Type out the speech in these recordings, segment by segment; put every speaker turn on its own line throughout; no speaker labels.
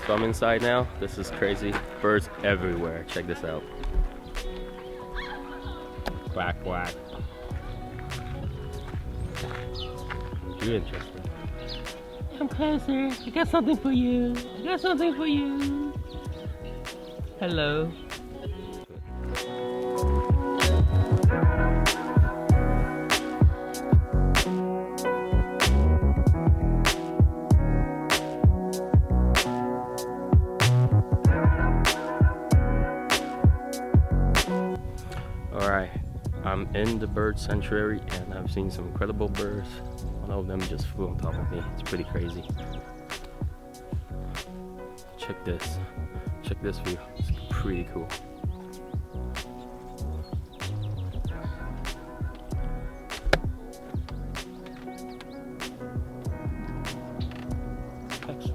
So I'm inside now. This is crazy. Birds everywhere. Check this out. Quack, quack. You interesting? Come closer. I got something for you. I got something for you. Hello. Alright, I'm in the bird sanctuary and I've seen some incredible birds. One of them just flew on top of me. It's pretty crazy. Check this. Check this view. It's pretty cool. Excellent.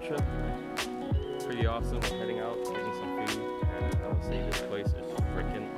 Trip. Pretty awesome. Heading out, getting some food, and I would say this place is freaking